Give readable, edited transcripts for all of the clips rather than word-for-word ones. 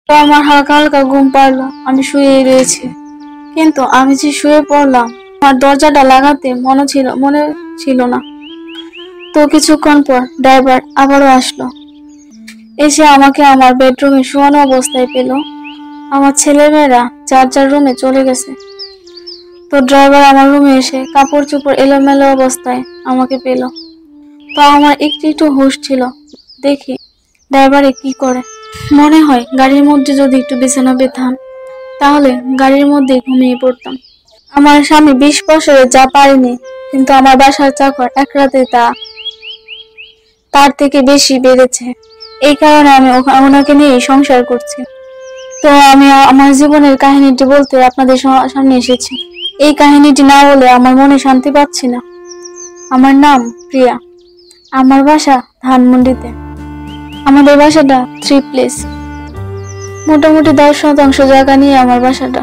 তো আমার হালকা হালকা ঘুম পাড়লো, আমি শুয়ে রয়েছি। কিন্তু আমি যে শুয়ে পড়লাম, আমার দরজাটা লাগাতে মনে ছিল না। তো কিছুক্ষণ পর ড্রাইভার আবারও আসলো, এসে আমাকে আমার বেডরুমে শোয়ানো অবস্থায় পেল। আমার ছেলেমেয়েরা যার যার রুমে চলে গেছে। তো ড্রাইভার আমার রুমে এসে কাপড় চোপড় এলোমেলো অবস্থায় আমাকে পেল। তো আমার একটু একটু হুঁশ ছিল, দেখি ড্রাইভারে কি করে। মনে হয় গাড়ির মধ্যে যদি একটু বিছানা পেতাম, তাহলে গাড়ির মধ্যে ঘুমিয়ে পড়তাম। আমার স্বামী 20 বছরে যা পারেনি, কিন্তু আমার বাসার চাকর এক রাতে তার থেকে বেশি বেড়েছে। এই কারণে আমি ওনাকে নিয়ে সংসার করছি। তো আমি আমার জীবনের কাহিনীটি বলতে আপনাদের সামনে এসেছি। এই কাহিনীটি না বলে আমার মনে শান্তি পাচ্ছি না। আমার নাম প্রিয়া, আমার বাসা ধানমন্ডিতে। আমাদের বাসাটা 3 প্লেস, মোটামুটি 10% জায়গা নিয়ে আমার বাসাটা।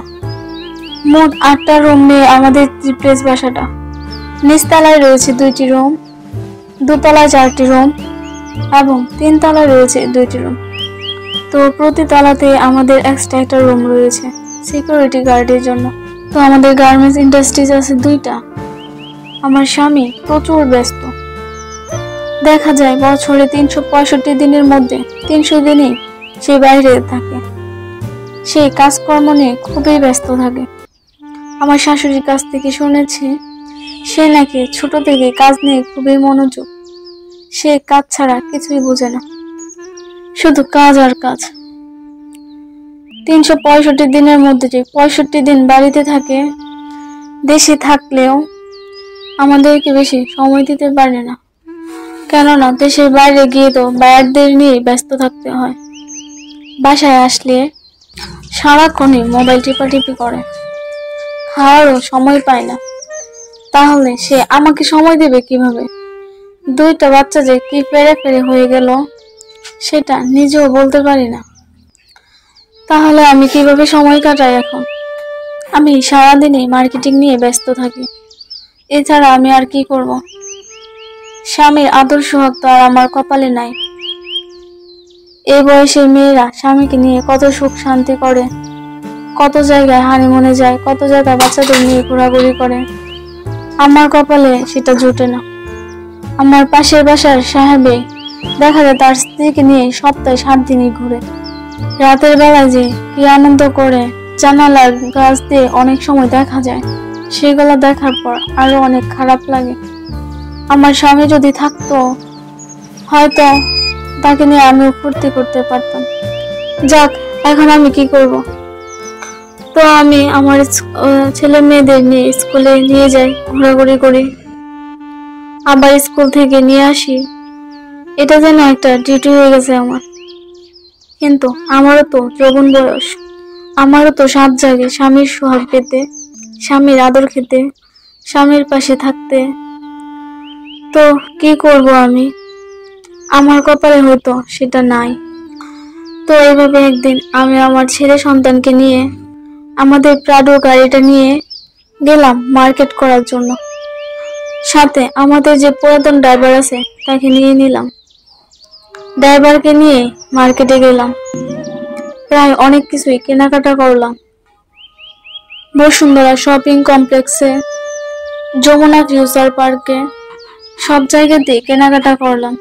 মোট 8টা রুম নিয়ে আমাদের 3 প্লেস বাসাটা। নিচতলায় রয়েছে 2টি রুম, দোতলায় 4টি রুম এবং 3 তলায় রয়েছে 2টি রুম। তো প্রতি তলাতে আমাদের এক্সট্রা একটা রুম রয়েছে সিকিউরিটি গার্ডের জন্য। তো আমাদের গার্মেন্টস ইন্ডাস্ট্রিজ আছে 2টা। আমার স্বামী প্রচুর ব্যস্ত, দেখা যায় বছরে 365 দিনের মধ্যে 300 দিনই সে বাইরে থাকে। সে কাজকর্ম নিয়ে খুবই ব্যস্ত থাকে। আমার শাশুড়ির কাছ থেকে শুনেছি, সে নাকি ছোট থেকে কাজ নিয়ে খুবই মনোযোগ। সে কাজ ছাড়া কিছুই বোঝে না, শুধু কাজ আর কাজ। 365 দিনের মধ্যে যে 65 দিন বাড়িতে থাকে, দেশে থাকলেও আমাদেরকে বেশি সময় দিতে পারে না। কেননা দেশের বাইরে গিয়ে তো বায়ারদের নিয়ে ব্যস্ত থাকতে হয়। বাসায় আসলে সারাক্ষণই মোবাইল টিপাটিপি করে, খাওয়ারও সময় পায় না। তাহলে সে আমাকে সময় দেবে কিভাবে? 2টা বাচ্চা যে কি ফেরে হয়ে গেল, সেটা নিজেও বলতে পারি না। তাহলে আমি কিভাবে সময় কাটাই এখন? আমি সারাদিনই মার্কেটিং নিয়ে ব্যস্ত থাকি, এছাড়া আমি আর কি করব? স্বামীর আদর সোহাগ তো আর আমার কপালে নাই। এই বয়সের মেয়েরা স্বামীকে নিয়ে কত সুখ শান্তি করে, কত জায়গায় হানিমুনে যায়, কত জায়গায় বাচ্চাদের নিয়ে ঘোরাঘুরি করে। আমার কপালে সেটা জুটে না। আমার পাশের বাসার সাহেবে দেখা যায় তার স্ত্রীকে নিয়ে সপ্তাহে 7 দিনই ঘুরে। রাতের বেলায় যে কি আনন্দ করে, জানালার গাছ দিয়ে অনেক সময় দেখা যায়। সেগুলো দেখার পর আরো অনেক খারাপ লাগে। আমার স্বামী যদি থাকতো, হয়তো তাকে নিয়ে আমিও ফুর্তি করতে পারতাম। যাক, এখন আমি কি করব? তো আমি আমার ছেলে মেয়েদের নিয়ে স্কুলে নিয়ে যাই, ঘোরাঘুরি করি, আবার স্কুল থেকে নিয়ে আসি। এটা যেন একটা ডিউটি হয়ে গেছে আমার। কিন্তু আমারও তো যৌবন বয়স, আমারও তো স্বাদ জাগে স্বামীর সোহাগ পেতে, স্বামীর আদর খেতে, স্বামীর পাশে থাকতে। তো কি করব আমি? আমার কপালে হয়তো সেটা নাই। তো এইভাবে একদিন আমি আমার ছেলে সন্তানকে নিয়ে আমাদের প্রাডো গাড়িটা নিয়ে গেলাম মার্কেট করার জন্য। সাথে আমাদের যে পুরাতন ড্রাইভার আছে তাকে নিয়ে নিলাম। ড্রাইভারকে নিয়ে মার্কেটে গেলাম, প্রায় অনেক কিছুই কেনাকাটা করলাম। বসুন্ধরা শপিং কমপ্লেক্সে, যমুনা ফিউচার পার্কে, সব জায়গাতেই কেনাকাটা করলাম।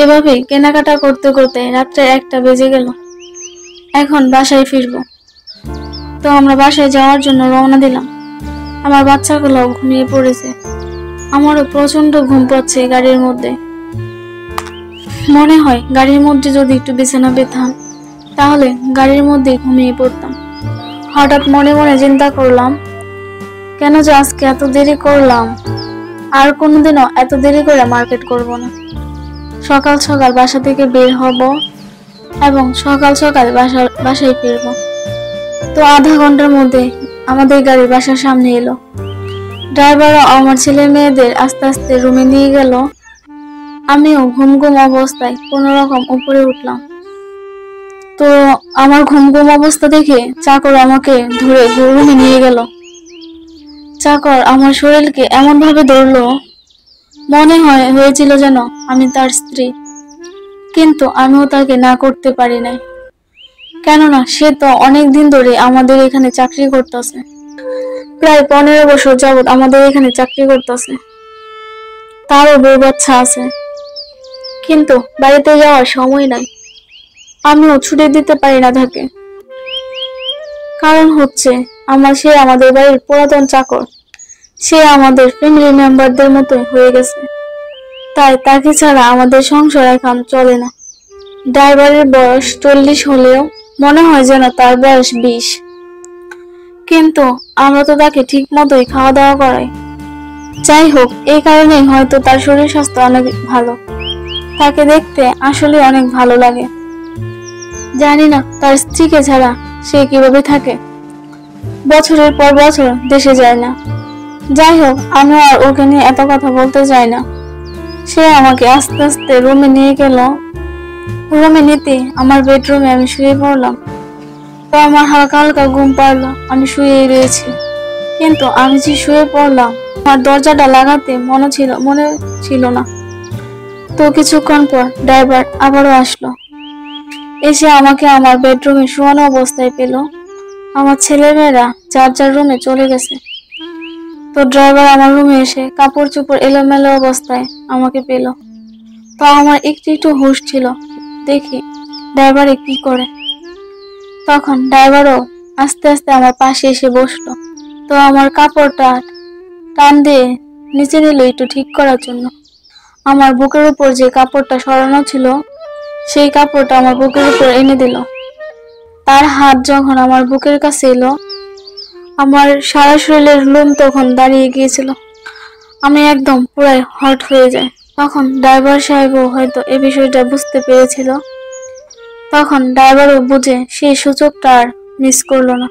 এভাবে কেনাকাটা করতে করতে রাত্রে 1টা বেজে গেল। এখন বাসায় ফিরবো। তো আমরা বাসায় যাওয়ার জন্য রওনা দিলাম। আমার বাচ্চাগুলো ঘুমিয়ে পড়েছে, আমারও প্রচন্ড ঘুম পাচ্ছে গাড়ির মধ্যে। মনে হয় গাড়ির মধ্যে যদি একটু বিছানা পেতাম, তাহলে গাড়ির মধ্যে ঘুমিয়ে পড়তাম। হঠাৎ মনে মনে চিন্তা করলাম, কেন যে আজকে এত দেরি করলাম। আর কোনোদিনও এত দেরি করে মার্কেট করব না। সকাল সকাল বাসা থেকে বের হব এবং সকাল সকাল বাসায় ফিরব। তো আধা ঘন্টার মধ্যে আমাদের গাড়ি বাসার সামনে এলো। ড্রাইভারও আমার ছেলে মেয়েদের আস্তে আস্তে রুমে নিয়ে গেল। আমিও ঘুম ঘুম অবস্থায় কোন রকম উপরে উঠলাম। তো আমার ঘুম ঘুম অবস্থা দেখে চাকর আমাকে ধরে রুমে নিয়ে গেল। চাকর আমার শরীরকে এমন ভাবে ধরলো, মনে হয়েছিল যেন আমি তার স্ত্রী। কিন্তু আমিও তাকে না করতে পারি নাই। কেননা সে তো অনেক দিন ধরে আমাদের এখানে চাকরি করতেছে, প্রায় 15 বছর যাবৎ আমাদের এখানে চাকরি করতেছে। তারও বউ বাচ্চা আছে, কিন্তু বাড়িতে যাওয়ার সময় নাই। আমিও ছুটি দিতে পারি না তাকে। কারণ হচ্ছে সে আমাদের বাড়ির পুরাতন চাকর, সে আমাদের ফ্যামিলি মেম্বারদের মতো হয়ে গেছে। তাই তাকে ছাড়া আমাদের সংসার এখন চলে না। ড্রাইভারের বয়স 40 হলেও মনে হয় যেন তার বয়স 20। কিন্তু আমরা তো তাকে ঠিক মতোই খাওয়া দাওয়া করাই। যাই হোক, এই কারণেই হয়তো তার শরীর স্বাস্থ্য অনেক ভালো। তাকে দেখতে আসলে অনেক ভালো লাগে। জানি না তার স্ত্রীকে ছাড়া সে কিভাবে থাকে। বছরের পর বছর দেশে যায় না। যাই হোক, আমি আর ওকে নিয়ে এত কথা বলতে চাই না। সে আমাকে আস্তে আস্তে রুমে নিয়ে গেল। রুমে নিতে আমার বেডরুমে আমি শুয়ে পড়লাম। তো আমার হালকা হালকা ঘুম পাড়লো। আমি শুয়ে রয়েছি, কিন্তু আমি যে শুয়ে পড়লাম আমার দরজাটা লাগাতে মনে ছিল না। তো কিছুক্ষণ পর ড্রাইভার আবারও আসলো। এসে আমাকে আমার বেডরুমে শোয়ানো অবস্থায় পেল। আমার ছেলেমেয়েরা যার যার রুমে চলে গেছে। তো ড্রাইভার আমার রুমে এসে কাপড় চোপড় এলোমেলো অবস্থায় আমাকে পেল। তো আমার একটু হুঁশ ছিল, দেখি ড্রাইভারে কি করে। তখন ড্রাইভারও আস্তে আস্তে আমার পাশে এসে বসলো। তো আমার কাপড়টা টান দিয়ে নিচে নিল একটু ঠিক করার জন্য। আমার বুকের উপর যে কাপড়টা সরানো ছিল সেই কাপড়টা আমার বুকের উপর এনে দিল। তার হাত যখন আমার বুকের কাছে এলো, আমার সারা শরীরের লোম তখন দাঁড়িয়ে গিয়েছিল। আমি একদম পুরাই হট হয়ে যাই। তখন ড্রাইভার সাহেবও হয়তো এই বিষয়টা বুঝতে পেরেছিল। তখন ড্রাইভারও বুঝে সেই সুযোগটা আর মিস করলো না।